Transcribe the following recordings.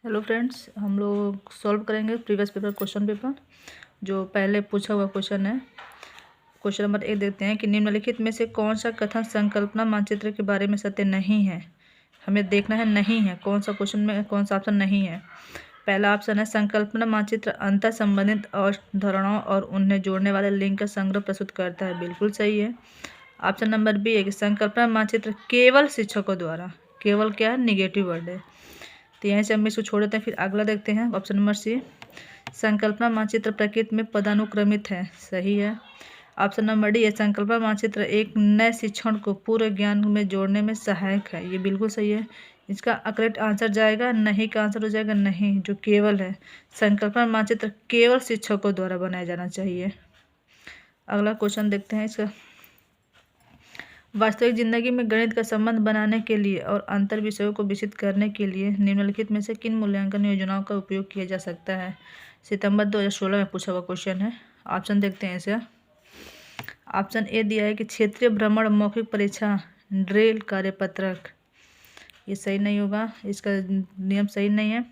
Hello friends, हम लोग solve करेंगे प्रीवियस पेपर क्वेश्चन पेपर जो पहले पूछा हुआ क्वेश्चन है। क्वेश्चन नंबर 1 देखते हैं कि निम्नलिखित में से कौन सा कथन संकल्पना मानचित्र के बारे में सत्य नहीं है। हमें देखना है नहीं है, कौन सा क्वेश्चन में कौन सा ऑप्शन नहीं है। पहला ऑप्शन है संकल्पना मानचित्र अंतर संबंधित अवधारणाओं और उन्हें जोड़ने वाले लिंक का संग्रह प्रस्तुत करता है, बिल्कुल सही है। ऑप्शन नंबर बी है कि संकल्पना मानचित्र केवल शिक्षकों द्वारा, केवल क्या है, निगेटिव वर्ड है, तो यहीं से हम इसको छोड़ देते हैं। फिर अगला देखते हैं ऑप्शन नंबर सी, संकल्पना मानचित्र प्रकृति में पदानुक्रमित है, सही है। ऑप्शन नंबर डी है संकल्पना मानचित्र एक नए शिक्षण को पूर्व ज्ञान में जोड़ने में सहायक है, ये बिल्कुल सही है। इसका करेक्ट आंसर जाएगा नहीं का आंसर हो जाएगा नहीं, जो केवल है। संकल्पना मानचित्र केवल शिक्षकों द्वारा बनाया जाना चाहिए। अगला क्वेश्चन देखते हैं इसका, वास्तविक जिंदगी में गणित का संबंध बनाने के लिए और अंतर विषयों को विकसित करने के लिए निम्नलिखित में से किन मूल्यांकन योजनाओं का उपयोग किया जा सकता है। सितंबर 2016 में पूछा हुआ क्वेश्चन है। ऑप्शन देखते हैं इसे। ऑप्शन ए दिया है कि क्षेत्रीय भ्रमण, मौखिक परीक्षा, ड्रिल, कार्यपत्रक, ये सही नहीं होगा, इसका नियम सही नहीं है।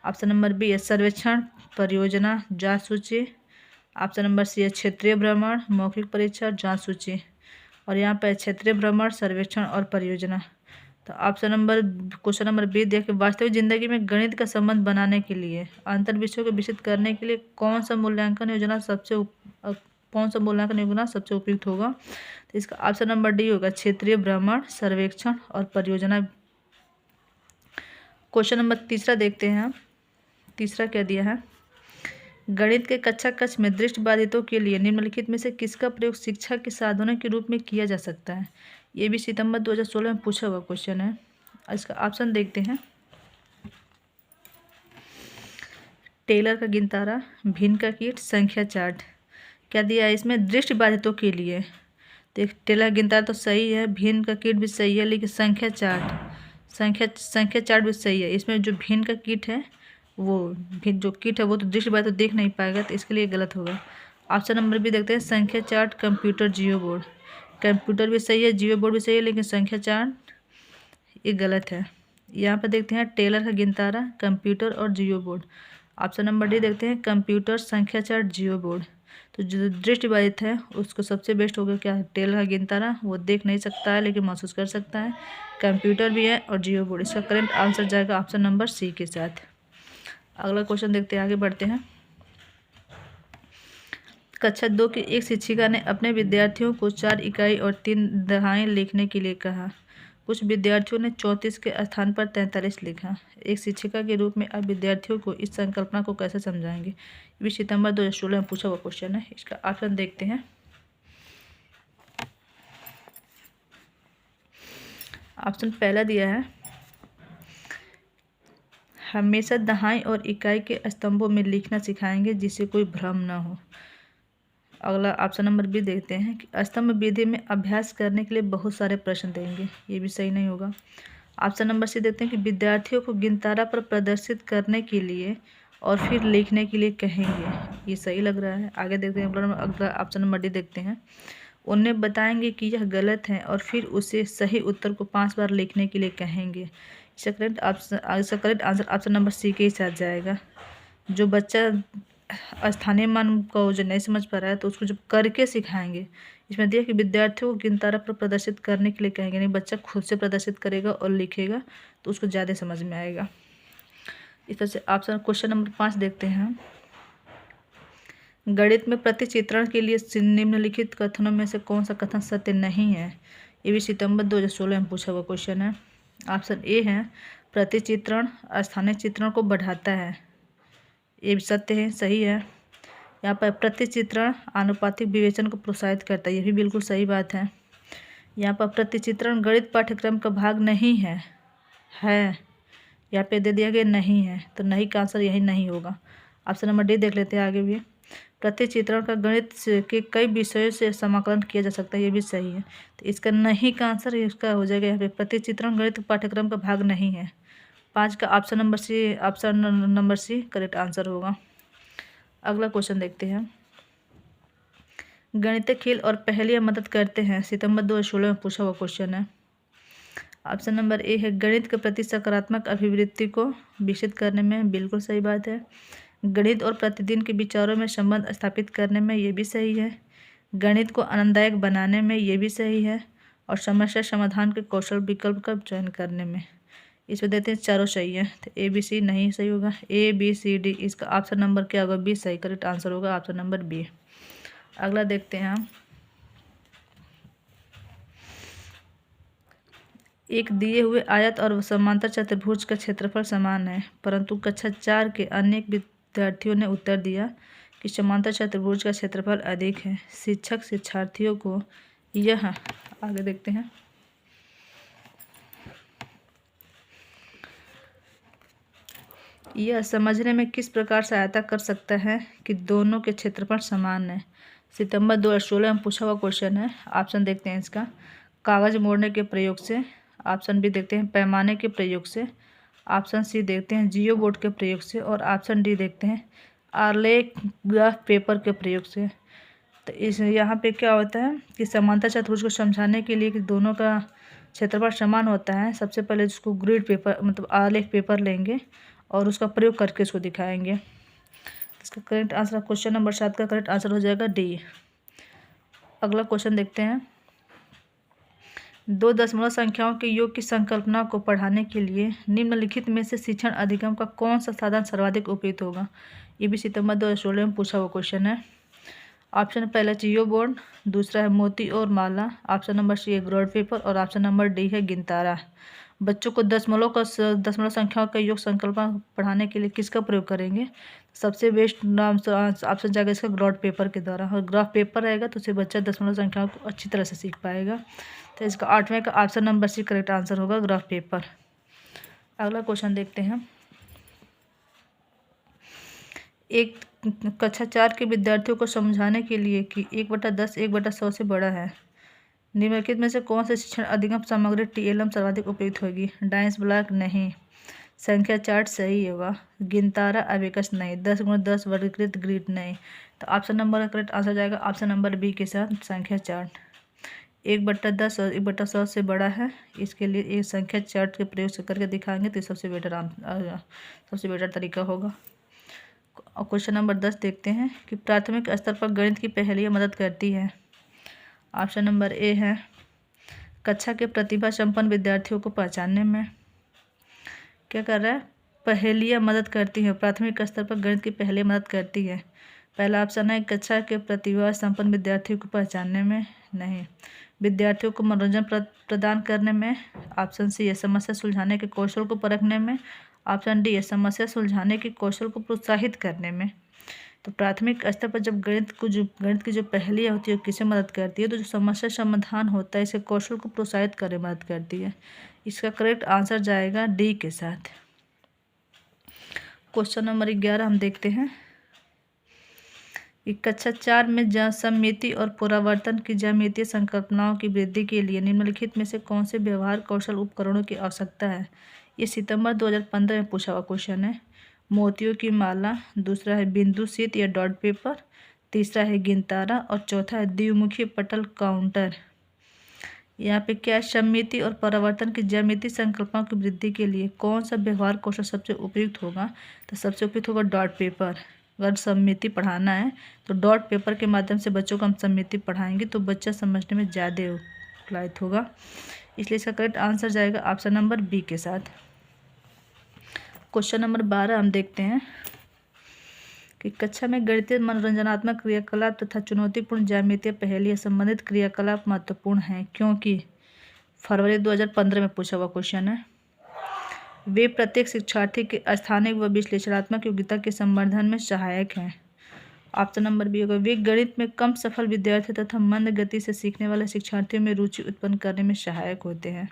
ऑप्शन नंबर बी है सर्वेक्षण, परियोजना, जांच सूची। ऑप्शन नंबर सी है क्षेत्रीय भ्रमण, मौखिक परीक्षा, जांच सूची, और यहाँ पर क्षेत्रीय भ्रमण, सर्वेक्षण और परियोजना। तो option number question number B देखिए, वास्तविक जिंदगी में गणित का संबंध बनाने के लिए, अंतर विषयों को विकसित करने के लिए कौन सा मूल्यांकन योजना सबसे उपयुक्त होगा। तो इसका ऑप्शन नंबर डी होगा, क्षेत्रीय भ्रमण, सर्वेक्षण और परियोजना। क्वेश्चन नंबर तीसरा देखते हैं। तीसरा क्या दिया है, गणित के कक्षा कक्ष में दृष्टिबाधितों के लिए निम्नलिखित में से किसका प्रयोग शिक्षा के साधनों के रूप में किया जा सकता है। ये भी सितंबर 2016 में पूछा हुआ क्वेश्चन है। इसका ऑप्शन देखते हैं। टेलर का गिनतारा, भिन्न का कीट, संख्या चार्ट। क्या दिया है इसमें, दृष्टिबाधितों के लिए। तो टेलर गिनतारा तो सही है, भिन्न का कीट भी सही है, लेकिन संख्या चार्ट भी सही है। इसमें जो भिन्न का कीट है, वो जो कीट है वो तो दृष्टिबाधित तो देख नहीं पाएगा, तो इसके लिए गलत होगा। ऑप्शन नंबर भी देखते हैं, संख्या चार्ट, कंप्यूटर, जियो बोर्ड। कंप्यूटर भी सही है, जियो बोर्ड भी सही है, लेकिन संख्या चार्ट ये गलत है। यहाँ पर देखते हैं टेलर का गिनतारा, कंप्यूटर और जियो बोर्ड। ऑप्शन नंबर डी देखते हैं, कंप्यूटर, संख्या चार्ट, जियो बोर्ड। तो जो दृष्टिबाधित है उसको सबसे बेस्ट होगा क्या, टेलर का गिनतारा, वो देख नहीं सकता है लेकिन महसूस कर सकता है। कंप्यूटर भी है और जियो बोर्ड। इसका करेक्ट आंसर जाएगा ऑप्शन नंबर सी के साथ। अगला क्वेश्चन देखते हैं, आगे बढ़ते हैं। कक्षा 2 की एक शिक्षिका ने अपने विद्यार्थियों को 4 इकाई और 3 दहाई लिखने के लिए कहा। कुछ विद्यार्थियों ने 34 के स्थान पर 43 लिखा। एक शिक्षिका के रूप में आप विद्यार्थियों को इस संकल्पना को कैसे समझाएंगे। ये सितंबर 2016 में पूछा हुआ क्वेश्चन है। इसका ऑप्शन देखते हैं। ऑप्शन पहला दिया है, हमेशा दहाई और इकाई के स्तंभों में लिखना सिखाएंगे जिससे कोई भ्रम न हो। अगला ऑप्शन नंबर बी देखते हैं कि स्तंभ विधि में अभ्यास करने के लिए बहुत सारे प्रश्न देंगे, ये भी सही नहीं होगा। ऑप्शन नंबर सी देखते हैं कि विद्यार्थियों को गिनतारा पर प्रदर्शित करने के लिए और फिर लिखने के लिए कहेंगे, ये सही लग रहा है। आगे देखते हैं, अगला ऑप्शन नंबर डी देखते हैं, उन्हें बताएंगे कि यह गलत है और फिर उसे सही उत्तर को 5 बार लिखने के लिए कहेंगे। इसका correct answer option number C के ही साथ जाएगा। जो बच्चा स्थानीय मान को जो नहीं समझ पा रहा है तो उसको जब करके सिखाएंगे। इसमें दिया कि विद्यार्थियों को गिनतारा पर प्रदर्शित करने के लिए कहेंगे, नहीं बच्चा खुद से प्रदर्शित करेगा और लिखेगा तो उसको ज़्यादा समझ में आएगा। इस तरह से ऑप्शन क्वेश्चन नंबर 5 देखते हैं। गणित में प्रतिचित्रण के लिए निम्नलिखित कथनों में से कौन सा कथन सत्य नहीं है। ये भी सितंबर 2016 में पूछा हुआ क्वेश्चन है। ऑप्शन ए है, प्रतिचित्रण स्थानीय चित्रण को बढ़ाता है, ये भी सत्य है, सही है। यहाँ पर प्रतिचित्रण आनुपातिक विवेचन को प्रोत्साहित करता है, ये भी बिल्कुल सही बात है। यहाँ पर प्रतिचित्रण गणित पाठ्यक्रम का भाग नहीं है, यहाँ पे दे दिया गया नहीं है, तो नहीं का आंसर यही नहीं होगा। ऑप्शन नंबर डी देख लेते हैं आगे भी, प्रतिचित्रण का गणित के कई विषयों से समाकलन किया जा सकता है, ये भी सही है। तो इसका नहीं का आंसर इसका हो जाएगा यहाँ पे, प्रतिचित्रण गणित पाठ्यक्रम का भाग नहीं है। 5 का option number C correct answer होगा। अगला क्वेश्चन देखते हैं। गणितीय खेल और पहेलियाँ मदद करते हैं, सितंबर 2016 में पूछा हुआ क्वेश्चन है। ऑप्शन नंबर ए है गणित के प्रति सकारात्मक अभिवृत्ति को विकसित करने में, बिल्कुल सही बात है। गणित और प्रतिदिन के विचारों में संबंध स्थापित करने में, ये भी सही है। गणित को आनंददायक बनाने में, ये भी सही है। और समस्या समाधान के कौशल विकल्प का चयन करने में। इसमें देते हैं चारों सही है, तो ए बी सी नहीं सही होगा, ए बी सी डी, इसका ऑप्शन नंबर क्या होगा, बी सही करेक्ट आंसर होगा, ऑप्शन नंबर बी। अगला देखते हैं हम। एक दिए हुए आयत और समांतर चतुर्भुज का क्षेत्रफल समान है, परंतु कक्षा 4 के अनेक विद्यार्थियों ने उत्तर दिया कि समांतर चतुर्भुज का क्षेत्रफल अधिक है। शिक्षक शिक्षार्थियों को यह, आगे देखते हैं, यह समझने में किस प्रकार सहायता कर सकता है कि दोनों के क्षेत्रफल समान है। सितंबर 2016 में पूछा हुआ क्वेश्चन है। ऑप्शन देखते हैं इसका, कागज मोड़ने के प्रयोग से, ऑप्शन बी देखते हैं पैमाने के प्रयोग से, ऑप्शन सी देखते हैं जियो बोर्ड के प्रयोग से, और ऑप्शन डी देखते हैं आलेख ग्राफ पेपर के प्रयोग से। तो इस यहाँ पे क्या होता है कि समांतर चतुर्भुज को समझाने के लिए कि दोनों का क्षेत्रफल समान होता है, सबसे पहले इसको ग्रिड पेपर मतलब आलेख पेपर लेंगे और उसका प्रयोग करके इसको दिखाएंगे। इसका करेक्ट आंसर, क्वेश्चन नंबर 7 का करेक्ट आंसर हो जाएगा डी। अगला क्वेश्चन देखते हैं। दो दशमलव संख्याओं के योग की संकल्पना को पढ़ाने के लिए निम्नलिखित में से शिक्षण अधिगम का कौन सा साधन सर्वाधिक उपयुक्त होगा। ये भी सितंबर 2016 में पूछा हुआ क्वेश्चन है। ऑप्शन पहला जियो बोर्ड, दूसरा है मोती और माला, ऑप्शन नंबर सी है ग्राफ पेपर, और ऑप्शन नंबर डी है गिनतारा। बच्चों को दशमलव संख्याओं का योग संकल्पना पढ़ाने के लिए किसका प्रयोग करेंगे। सबसे बेस्ट नाम ऑप्शन जाएगा इसका ग्राफ पेपर के द्वारा, और ग्राफ पेपर रहेगा तो उससे बच्चा दशमलव संख्याओं को अच्छी तरह से सीख पाएगा। तो इसका 8वें का option number C correct answer होगा, ग्राफ पेपर। अगला क्वेश्चन देखते हैं। एक कक्षा 4 के विद्यार्थियों को समझाने के लिए कि 1/10 1/100 से बड़ा है, निम्नलिखित में से कौन से शिक्षण अधिगम सामग्री TLM सर्वाधिक उपयुक्त होगी। डायस ब्लॉक नहीं, संख्या चार्ट सही होगा, गिनतारा अबेकस नहीं, 10x10 वर्गीकृत ग्रिड नहीं। तो ऑप्शन नंबर का करेक्ट आंसर जाएगा ऑप्शन नंबर बी के साथ, संख्या चार्ट। 1/10 और 1/100 से बड़ा है, इसके लिए एक संख्या चार्ट के प्रयोग से करके दिखाएंगे तो सबसे बेटर तरीका होगा। और क्वेश्चन नंबर 10 देखते हैं कि प्राथमिक स्तर पर गणित की पहेलियाँ मदद करती है। ऑप्शन नंबर ए है कक्षा के प्रतिभा संपन्न विद्यार्थियों को पहचानने में क्या कर रहा है, पहेलियाँ मदद करती हैं। प्राथमिक स्तर पर गणित की पहेलियाँ मदद करती है। पहला ऑप्शन है कक्षा के प्रतिभा संपन्न विद्यार्थियों को पहचानने में, नहीं। विद्यार्थियों को मनोरंजन प्रदान करने में, ऑप्शन सी है समस्या सुलझाने के कौशल को परखने में, ऑप्शन डी है समस्या सुलझाने के कौशल को प्रोत्साहित करने में। तो प्राथमिक स्तर पर जब गणित की जो पहेलियाँ होती है किसे मदद करती है, तो जो समस्या समाधान होता है इसे कौशल को प्रोत्साहित करने मदद करती है। इसका करेक्ट आंसर जाएगा डी के साथ। क्वेश्चन नंबर 11 हम देखते हैं कि कक्षा 4 में सममिति और पुनरावर्तन की ज्यामितीय संकल्पनाओं की वृद्धि के लिए निम्नलिखित में से कौन से व्यवहार कौशल उपकरणों की आवश्यकता है। ये सितंबर 2015 में पूछा हुआ क्वेश्चन है। मोतियों की माला, दूसरा है बिंदु शीट या डॉट पेपर, तीसरा है गिनतारा, और चौथा है द्विमुखी पटल काउंटर। यहाँ पे क्या सममिति और परावर्तन की ज्यामितीय संकल्पनाओं की वृद्धि के लिए कौन सा व्यवहार कौशल सबसे उपयुक्त होगा। तो सबसे उपयुक्त होगा डॉट पेपर। अगर सममिति पढ़ाना है तो डॉट पेपर के माध्यम से बच्चों को हम सममिति पढ़ाएंगे तो बच्चा समझने में ज़्यादा उपलब्ध होगा। इसलिए इसका करेक्ट आंसर जाएगा ऑप्शन नंबर बी के साथ। क्वेश्चन नंबर 12 हम देखते हैं कि कक्षा में गणितीय मनोरंजनात्मक क्रियाकलाप तथा चुनौतीपूर्ण ज्यामितीय पहेलियाँ संबंधित क्रियाकलाप महत्वपूर्ण हैं क्योंकि फरवरी 2015 में पूछा हुआ क्वेश्चन है। वे प्रत्येक शिक्षार्थी के स्थानिक व विश्लेषणात्मक योग्यता के संवर्धन में सहायक हैं। ऑप्शन नंबर बी होगा वे गणित में कम सफल विद्यार्थियों तथा मंद गति से सीखने वाले शिक्षार्थियों में रुचि उत्पन्न करने में सहायक होते हैं।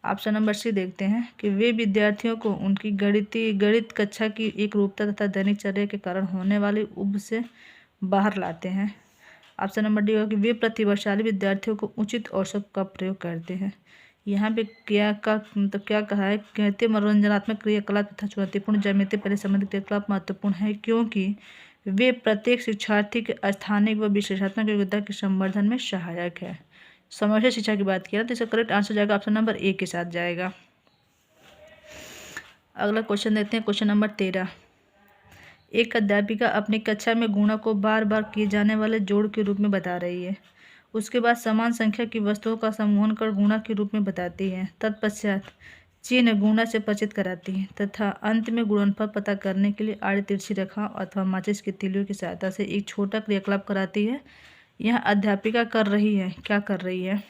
ऑप्शन नंबर सी देखते हैं कि वे विद्यार्थियों को उनकी गणित कक्षा की एक रूपता तथा दैनिकचर्या के कारण होने वाली उब से बाहर लाते हैं। ऑप्शन नंबर डी होगा कि वे प्रतिभाशाली विद्यार्थियों को उचित औसत का प्रयोग करते हैं। यहाँ पे क्या कहा है, गणितीय मनोरंजनात्मक क्रियाकलाप तथा चुनौतीपूर्ण ज्यामितीय पहले संबंधित क्रियाकलाप महत्वपूर्ण है क्योंकि वे प्रत्येक शिक्षार्थी के स्थानिक व विशेषात्मक योग्यता के संवर्धन में सहायक है। समावेशी शिक्षा की बात किया तो इसका करेक्ट आंसर जाएगा ऑप्शन नंबर ए के साथ जाएगा। अगला क्वेश्चन देखते हैं, क्वेश्चन नंबर 13। एक अध्यापिका अपनी कक्षा में गुणा को बार बार किए जाने वाले जोड़ के रूप में बता रही है। उसके बाद समान संख्या की वस्तुओं का समूहन कर गुणा के रूप में बताती है। तत्पश्चात चिन्ह गुणा से परिचित कराती है तथा अंत में गुणनफल पता करने के लिए आड़ी तिरछी रेखा अथवा माचिस की तीलियों की सहायता से एक छोटा क्रियाकलाप कराती है। यह अध्यापिका कर रही है, क्या कर रही है?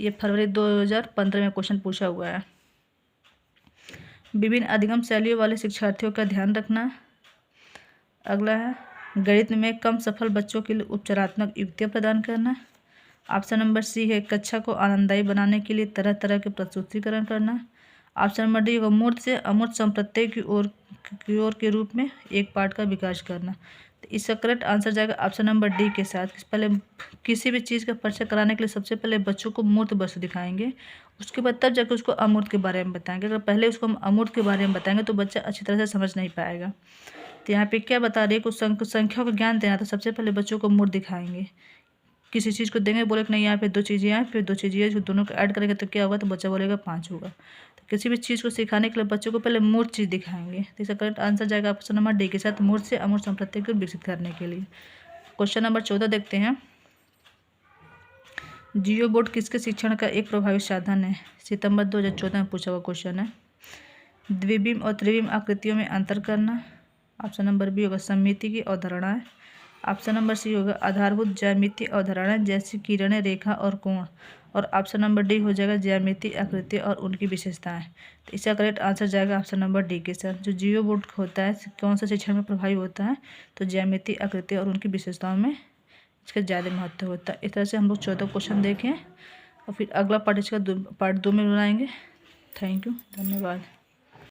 ये फरवरी 2015 में क्वेश्चन पूछा हुआ है। विभिन्न अधिगम शैलियों वाले शिक्षार्थियों का ध्यान रखना। अगला है गणित में कम सफल बच्चों के लिए उपचारात्मक युक्तियाँ प्रदान करना। ऑप्शन नंबर सी है कक्षा को आनंददायी बनाने के लिए तरह तरह के प्रस्तुतिकरण करना। ऑप्शन नंबर डी होगा मूर्त से अमूर्त संप्रत्यय की ओर के रूप में एक पाठ का विकास करना। तो इसका करेक्ट आंसर जाएगा ऑप्शन नंबर डी के साथ। पहले किसी भी चीज़ का परिचय कराने के लिए सबसे पहले बच्चों को मूर्त वस्तु दिखाएंगे, उसके बाद तब जाकर उसको अमूर्त के बारे में बताएंगे। अगर पहले उसको हम अमूर्त के बारे में बताएंगे तो बच्चा अच्छी तरह से समझ नहीं पाएगा। तो यहाँ पे क्या बता रहे हैं, कुछ संख्याओं का ज्ञान देना, तो सबसे पहले बच्चों को मूर्त दिखाएंगे। किसी चीज़ को देंगे, बोले कि नहीं यहाँ पे 2 चीज़ें हैं, फिर 2 चीज़ें हैं, दोनों को ऐड करेंगे तो क्या होगा, तो बच्चा बोलेगा 5 होगा। तो किसी भी चीज़ को सिखाने के लिए बच्चों को पहले मूर्त चीज़ दिखाएंगे। तो इसका करेक्ट आंसर जाएगा ऑप्शन नंबर डी के साथ, मूर्त से अमूर्त संप्रत्यय को विकसित करने के लिए। क्वेश्चन नंबर 14 देखते हैं। जियो बोर्ड किसके शिक्षण का एक प्रभावी साधन है? सितंबर 2014 में पूछा हुआ क्वेश्चन है। द्विबिम और त्रिबिम आकृतियों में अंतर करना। ऑप्शन नंबर बी होगा सममिति की अवधारणाएं। ऑप्शन नंबर सी होगा आधारभूत ज्यामितीय अवधारणाएं जैसे किरणें, रेखा और कोण। और ऑप्शन नंबर डी हो जाएगा ज्यामितीय आकृति और उनकी विशेषताएं। तो इसका करेक्ट आंसर जाएगा ऑप्शन नंबर डी के साथ। जो जियो बोर्ड होता है कौन सा शिक्षण में प्रभावी होता है, तो ज्यामितीय आकृति और उनकी विशेषताओं में इसका ज़्यादा महत्व होता है। इस तरह से हम लोग 14 क्वेश्चन देखें और फिर अगला पार्ट इसका पार्ट 2 में बनाएंगे। थैंक यू, धन्यवाद।